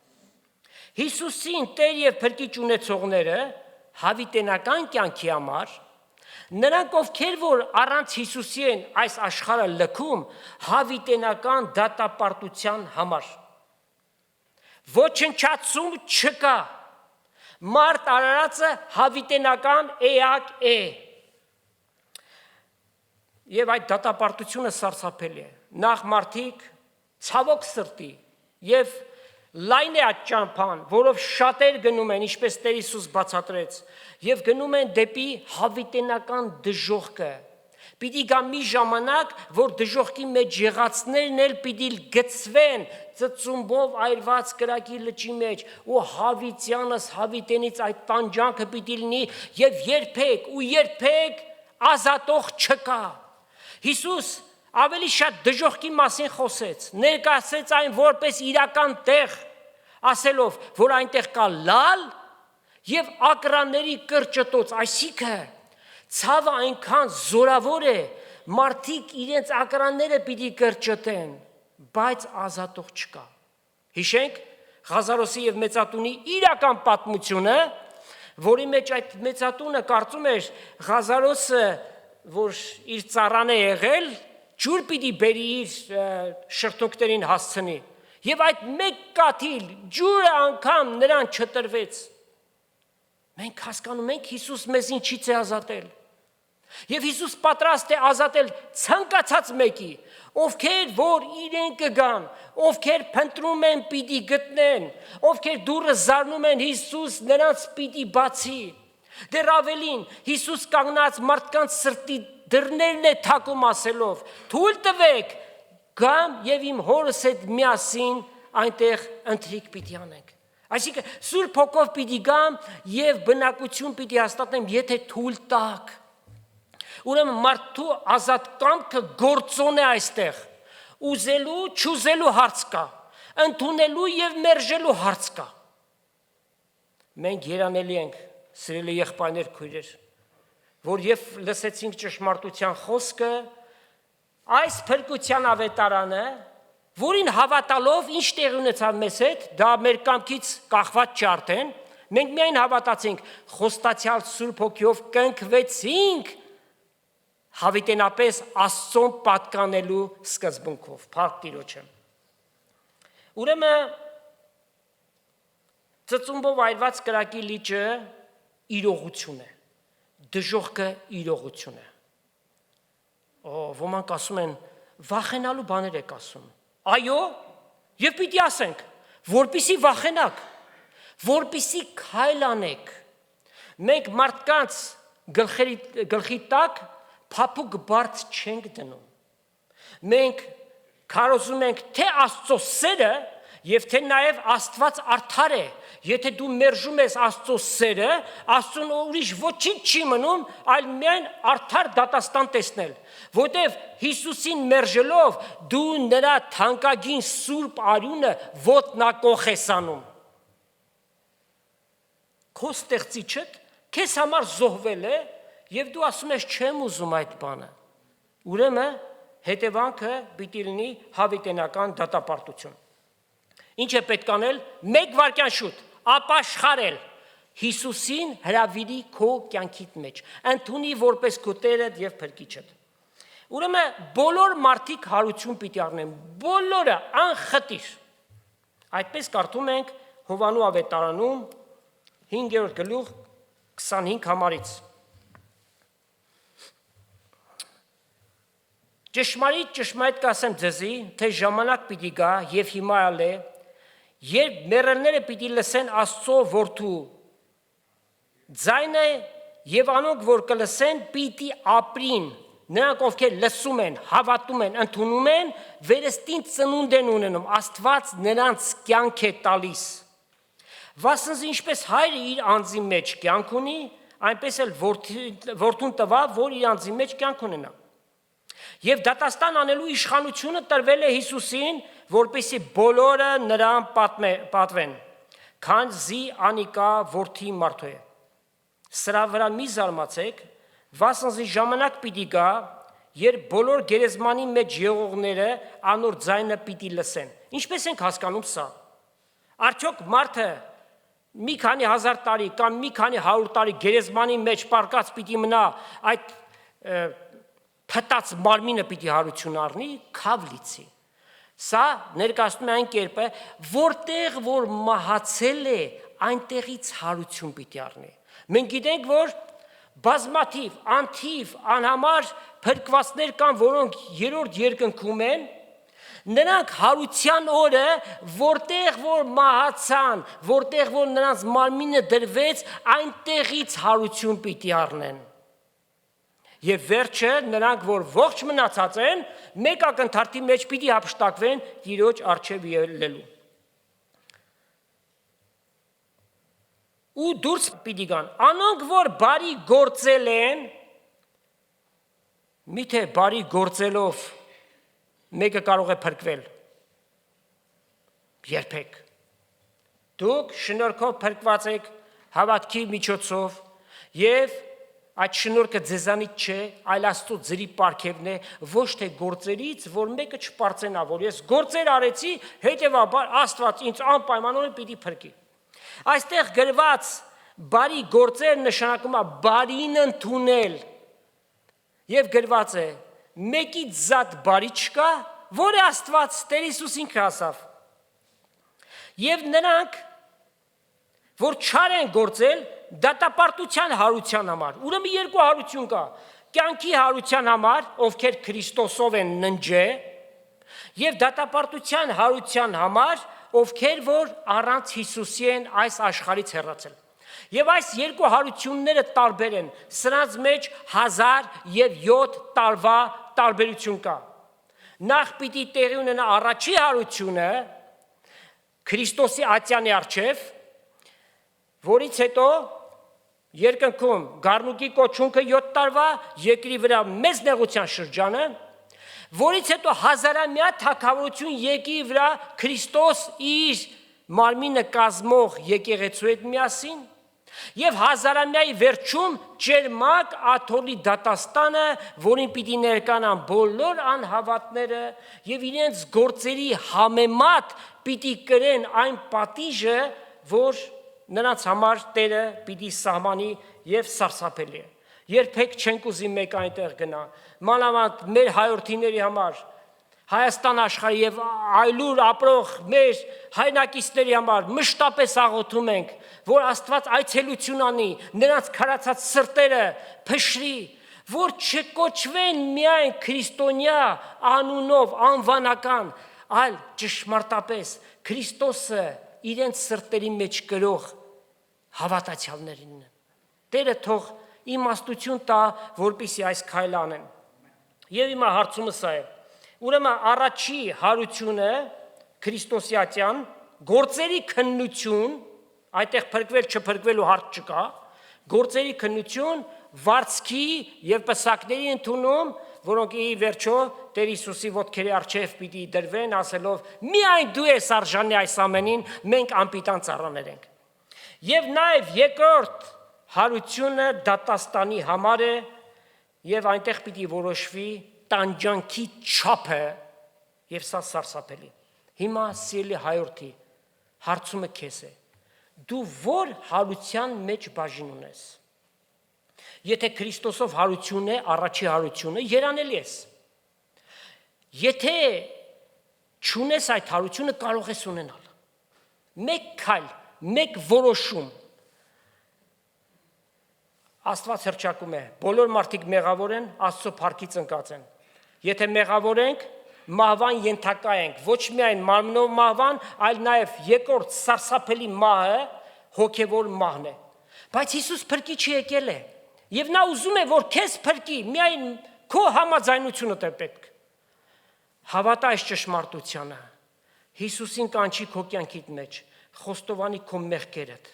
Հիսուսին Տեր եւ Փրկիչ ունեցողները հավիտենական կյանքի համար, նրանք ովքեր որ առանց Հիսուսի են այս աշխարհը լքում, հավիտենական դատապարտության համար։ Ոչնչացում չկա։ Մարդ արարածը հավիտենական էակ է։ Եվ այդ դատապարտությունը սարսափելի է։ Նախ մարդիկ ցավոք սրտի եւ լայն է այդ ճամփան, որով շատեր գնում են, ինչպես Տեր Հիսուս բացատրեց, եւ գնում են դեպի հավիտենական դժոխքը։ Պիտի գա մի ժամանակ, որ դժոխքի մեջ եղածներն էլ պիտի գցվեն ծծումբով այրված կրակի լճի մեջ, ու հավիտյանս հավիտենից այդ տանջանքը պիտի լինի եւ երբեք ազատող չկա։ Հիսուս ավելի շատ դժոխքի մասին խոսեց, ներկայացրեց այն որպես իրական տեղ, ասելով, որ այնտեղ կա լալ եւ ակրանների կրճտոց, այսինքն ցավը այնքան զորավոր է, մարդիկ իրենց ակրանները պիտի կրճտեն, բայց ազատող չկա։ Հիշենք Ղազարոսի եւ Մեծատունի իրական պատմությունը, որի մեջ այդ Մեծատունը կարծում էր Ղազարոսը, որ իր ծառան է եղել, ջուր պիտի բերի իր շրթունքներին հասցնի, եւ այդ մեկ կաթիլ ջուրը անգամ նրան չտրվեց։ Մենք հասկանում ենք Հիսուս մեզ ինչից է ազատել։ Եվ Հիսուս պատրաստ է ազատել ցանկացած մեկի, ովքեր որ իրեն կգան, ովքեր փնտրում են պիտի գտնեն, ովքեր դուռը զարնում են, Հիսուս նրանց պիտի բացի։ Դեռ ավելին, Հիսուս կանգնած մարդկանց սրտի դռներն է թակում ասելով. թույլ տվեք գամ եւ իմ հորս հետ միասին այնտեղ ընթրիք պիտի անենք։ Այսինքն Սուրբ Հոգով պիտի գամ եւ բնակություն պիտի հաստատեմ, եթե թույլ տակ։ Ուրեմն մարդու ազատ կամքը գործոն է այստեղ։ Ուզելու, չուզելու հարց կա, ընդունելու եւ մերժելու հարց կա։ Մենք երանելի ենք, սիրելի եղբայրներ, քույրեր, որ եւ լսեցինք ճշմարտության խոսքը, այս փրկության ավետարանը, որին հավատալով ինչ տեղ ունեցավ մեզ հետ, դա մեր կամքից կախված չէ արդեն, մենք միայն հավատացինք, խոստացյալ Սուրբ Հոգիով կնքվեցինք հավիտենապես Աստծուն պատկանելու սկզբունքով, փառք Տիրոջը։ Ուրեմն ծծումբով այրված կրակի լիճը իրողություն է, դժոխքը իրողություն է։ Ոմանք ասում են, վախենալու բաներ եք ասում։ Այո, եւ պիտի ասենք, որպիսի վախենակ, որպիսի քայլ անեք։ Մենք մարդկանց գլխի տակ փափուկ բարձ չենք դնում։ Մենք քարոզում ենք թե Աստծո սերը եւ թե նաեւ Աստված արդար է։ Եթե դու մերժում ես Աստծո սերը, Աստծուն ուրիշ ոչինչ չի մնում, այլ միայն արդար դատաստան տեսնել, որտեվ Հիսուսին մերժելով դու նրա թանկագին սուրբ արյունը ոտնակոխ ես անում։ Քո ստեղծիչը քեզ համար զոհվել է եւ դու ասում ես չեմ ուզում այդ բանը։ Ուրեմն հետևանքը պիտի լինի հավիտենական դատապարտություն։ Ինչ է պետք անել։ Մեկ վայրկյան շուտ ապաշխարել Հիսուսին հրավիրի քո կյանքիդ մեջ, ընդունի որպես քո Տերդ եւ Փրկիչդ։ Ուրեմն բոլոր մարդիկ հարություն պիտի առնեն, բոլորը անխտիր։ Այդպես կարդում ենք Հովանու ավետարանում 5-րդ գլուխ 25 համարից։ Ճշմարիտ կասեմ ձեզի, թե ժամանակ պիտի գա եւ հիմա է, երբ մեռելները պիտի լսեն Աստծո որդու ձայնը եւ անոնք որ կլսեն պիտի ապրին, նրանք ովքեր լսում են, հավատում են, ընդունում են, վերստին ծնունդ են ունենում, Աստված նրանց կյանք է տալիս։ Վասնզի ինչպես հայրը իր անձի մեջ կյանք ունի, այնպես էլ որդուն տվավ, որ իր անձի մեջ կյանք ունենա։ Եվ դատաստան անելու իշխանությունը տրվել է Հիսուսին, որպեսզի բոլորը նրան պատվեն, քանզի անիկա որդի մարդու է։ Սրա վրա մի զարմացեք, վասնզի ժամանակ պիտի գա, երբ բոլոր գերեզմանի մեջ եղողները անոր ձայնը պիտի լսեն։ Ինչպես ենք հասկանում սա։ Արդյոք մարդը մի քանի հազար տարի կամ մի քանի 100 տարի գերեզմանի մեջ պարկած պիտի մնա, այդ փտած մարմինը պիտի հարություն առնի, քավ լիցի։ Սա ներկայացնում է այն կերպը, որտեղ որ մահացել է, այնտեղից հարություն պիտի առնի։ Մենք գիտենք, որ բազմաթիվ, անթիվ, անհամար փրկվածներ կան, որոնք երրորդ երկնքում են, նրանք հարության օրը, որտեղ որ մահացան, որտեղ որ նրանց մարմինը դրվեց, այնտեղից հարություն պիտի առնեն։ Եվ վերջը նրանք, որ ողջ մնացած են, մեկ ակնթարթի մեջ պիտի հափշտակվեն Տիրոջ առջև ելնելու։ Ու դուրս պիտի գան, անոնք, որ բարի գործել են, միթե բարի գործելով մեկը կարող է փրկվել։ Երբեք։ Դուք շնորհքով փրկված եք հավատքի միջոցով եւ այդ շնորհքը ձեզանից չէ, այլ Աստծո ձրի պարգևն է, ոչ թե գործերից, որ մեկը չպարծենա, որ ես գործեր արեցի, հետևաբար Աստված ինձ անպայմանորեն պիտի փրկի։ Այստեղ գրված բարի գործեր նշանակում է բարին ընդունել։ Եվ գրված է, մեկից զատ բարի չկա, որը Աստված Տեր Հիսուս ինքը ասավ։ Եվ նրանք, որ չար են գործել, դատապարտության հարության համար, ուրեմն երկու հարություն կա, կյանքի հարության համար, ովքեր Քրիստոսով են ննջե, եւ դատապարտության հարության համար, ովքեր որ առանց Հիսուսի են այս աշխարհից հեռացել։ Եվ այս երկու հարությունները տարբեր են, սրանց մեջ 1007 տարվա տարբերություն կա։ Նախ պիտի տեղի ունենա առաջի հարությունը Քրիստոսի ատյանի առջև, որից հետո երկնքում գառնուկի կոչունքը 7 տարվա, երկրի վրա մեծ նեղության շրջանը, որից հետո հազարամյա թագավորություն երկրի վրա Քրիստոս իր մարմինը կազմող եկեղեցու հետ միասին, եւ հազարամյայի վերջում ջերմակ աթոռի դատաստանը, որին պիտի ներկանան բոլոր անհավատները եւ իրենց գործերի համեմատ պիտի կրեն այն պատիժը, որ նրանց համար Տերը պիտի սահմանի եւ սարսափելի է։ Երբեք չենք ուզի մեկ այնտեղ գնա։ Մանավանդ մեր հայրենիների համար, Հայաստան աշխարհի եւ այլուր ապրող մեր հայրենակիցների համար մշտապես աղոթում ենք, որ Աստված այցելություն անի, նրանց քարացած սրտերը փշրի, որ չկոչվեն միայն քրիստոնյա անունով անվանական, այլ ճշմարտապես Քրիստոսը իրենց սրտերի մեջ կրող հավատացյալներին։ Տերը թող իմաստություն տա, որպեսզի այս քայլը անեն։ Եվ հիմա հարցումը սա է. ուրեմն առաջի հարությունը Քրիստոսյատյան գործերի քննություն, այդտեղ փրկվել չփրկվելու հարց չկա, գործերի քննություն, վարձքի եւ պսակների ընդունում, որոնք ի վերջո Տեր Հիսուսի ոտքերի առջև պիտի դրվեն, ասելով՝ միայն դու ես արժանի այս ամենին, մենք անպիտան ծառաներ ենք։ Եվ նաեւ երկրորդ հարությունը դատաստանի համար է եւ այնտեղ պիտի որոշվի տանջանքի չափը եւ սա սարսափելի։ Հիմա սիրելի հայրենի, հարցումը քեզ է. դու որ հարության մեջ բաժին ունես։ Եթե Քրիստոսով հարություն է, առաջի հարությունը երանելի ես։ Եթե չունես այդ հարությունը, կարող ես ունենալ։ Մեկ քայլ, մեկ որոշում։ Աստված հրճակում է, բոլոր մարդիկ մեղավոր են, Աստծո փառքից ընկած են։ Եթե մեղավոր ենք, մահվան ենթակա ենք, ոչ միայն մարմնով մահվան, այլ նաև երկրորդ սարսափելի մահը հոգևոր մահն է։ Բայց Հիսուս փրկիչը եկել է, եւ նա ուզում է, որ քեզ փրկի, միայն քո համաձայնությունը դե պետք։ Հավատա այս ճշմարտությանը։ Հիսուսին կանչի քո կյանքիդ մեջ, խոստովանի քո մեղքերդ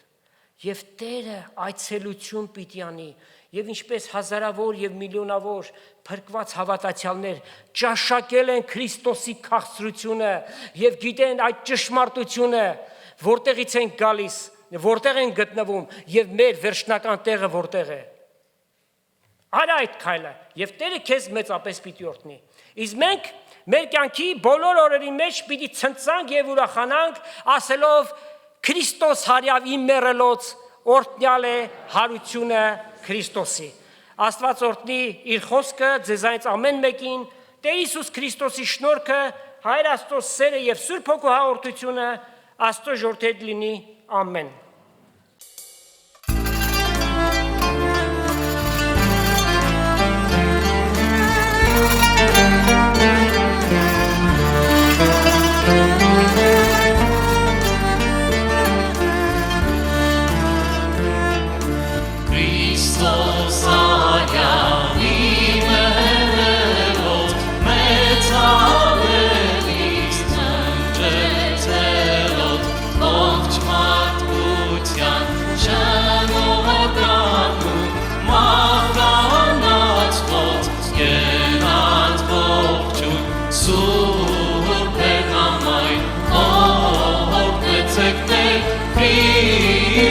Եվ Տերը այցելություն պիտի անի, եւ ինչպես հազարավոր եւ միլիոնավոր փրկված հավատացյալներ ճաշակել են Քրիստոսի քաղցրությունը եւ գիտեն այդ ճշմարտությունը, որտեղից են գալիս, որտեղ են գտնվում եւ մեր վերջնական տեղը որտեղ է։ Արա այդ քայլը եւ Տերը քեզ մեծապես պիտի օրհնի։ Իսկ մենք մեր կյանքի բոլոր օրերի մեջ պիտի ցնցանք եւ ուրախանանք, ասելով Քրիստոս հարյավ իմ մեռելոց օրհնյալ է հարությունը Քրիստոսի։ Աստված օրհնի իր խոսքը ձեզանից ամեն մեկին, Տեր Հիսուս Քրիստոսի շնորհքը, Հայր Աստծո սերը եւ Սուրբ Հոգու հաղորդությունը Աստծո ժողովրդի հետ լինի, ամեն։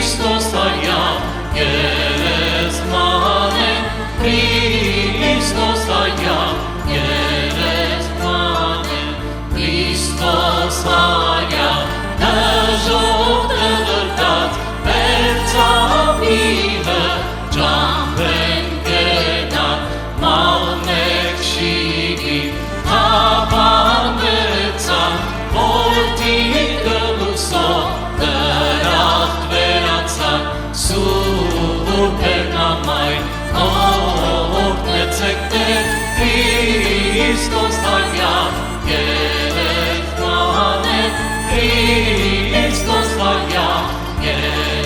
Christos hayam, yeres manen. Christos hayam, yeres manen. Christos hayam, dajot everdat, bertavive, jamben gedan, malnek shigi, habanetza, vortikeluso. Christos hayam, yeres manen. Christos hayam, yeres